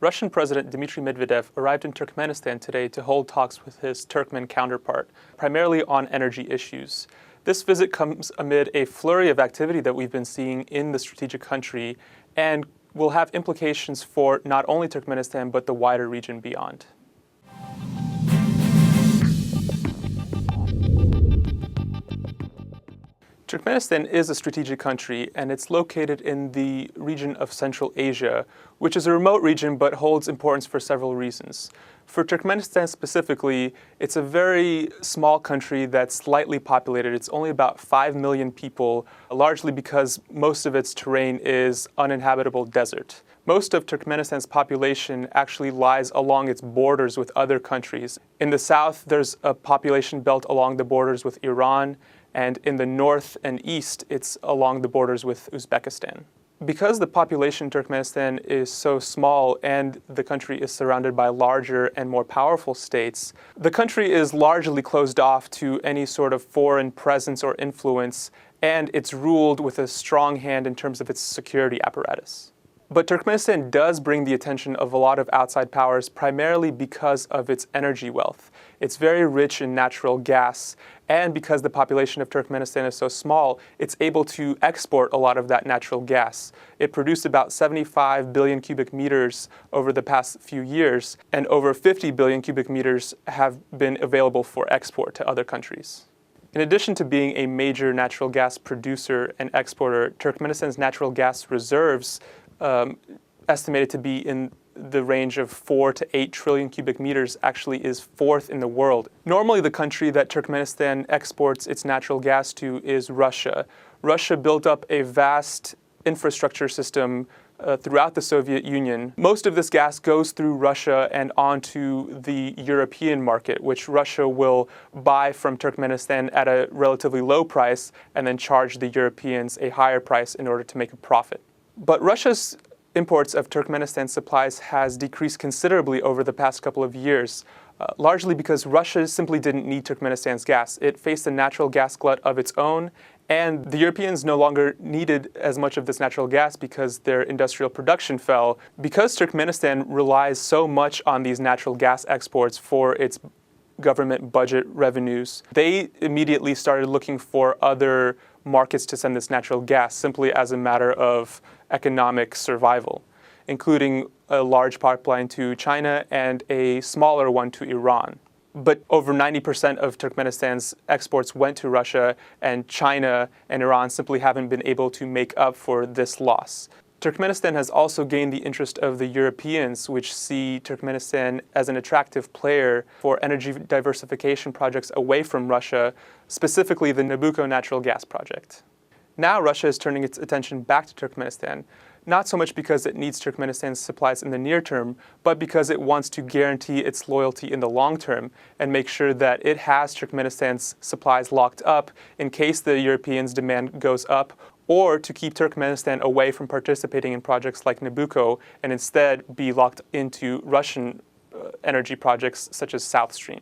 Russian President Dmitry Medvedev arrived in Turkmenistan today to hold talks with his Turkmen counterpart, primarily on energy issues. This visit comes amid a flurry of activity that we've been seeing in the strategic country and will have implications for not only Turkmenistan but the wider region beyond. Turkmenistan is a strategic country, and it's located in the region of Central Asia, which is a remote region but holds importance for several reasons. For Turkmenistan specifically, it's a very small country that's lightly populated. It's only about 5 million people, largely because most of its terrain is uninhabitable desert. Most of Turkmenistan's population actually lies along its borders with other countries. In the south, there's a population belt along the borders with Iran, and in the north and east, it's along the borders with Uzbekistan. Because the population in Turkmenistan is so small and the country is surrounded by larger and more powerful states, the country is largely closed off to any sort of foreign presence or influence, and it's ruled with a strong hand in terms of its security apparatus. But Turkmenistan does bring the attention of a lot of outside powers primarily because of its energy wealth. It's very rich in natural gas, and because the population of Turkmenistan is so small, it's able to export a lot of that natural gas. It produced about 75 billion cubic meters over the past few years, and over 50 billion cubic meters have been available for export to other countries. In addition to being a major natural gas producer and exporter, Turkmenistan's natural gas reserves estimated to be in the range of 4 to 8 trillion cubic meters, actually is fourth in the world. Normally, the country that Turkmenistan exports its natural gas to is Russia. Russia built up a vast infrastructure system throughout the Soviet Union. Most of this gas goes through Russia and onto the European market, which Russia will buy from Turkmenistan at a relatively low price and then charge the Europeans a higher price in order to make a profit. But Russia's imports of Turkmenistan's supplies has decreased considerably over the past couple of years, largely because Russia simply didn't need Turkmenistan's gas. It faced a natural gas glut of its own, and the Europeans no longer needed as much of this natural gas because their industrial production fell. Because Turkmenistan relies so much on these natural gas exports for its government budget revenues, they immediately started looking for other markets to send this natural gas simply as a matter of economic survival, including a large pipeline to China and a smaller one to Iran. But over 90% of Turkmenistan's exports went to Russia, and China and Iran simply haven't been able to make up for this loss. Turkmenistan has also gained the interest of the Europeans, which see Turkmenistan as an attractive player for energy diversification projects away from Russia, specifically the Nabucco natural gas project. Now Russia is turning its attention back to Turkmenistan, not so much because it needs Turkmenistan's supplies in the near term, but because it wants to guarantee its loyalty in the long term and make sure that it has Turkmenistan's supplies locked up in case the Europeans' demand goes up, or to keep Turkmenistan away from participating in projects like Nabucco and instead be locked into Russian energy projects such as South Stream.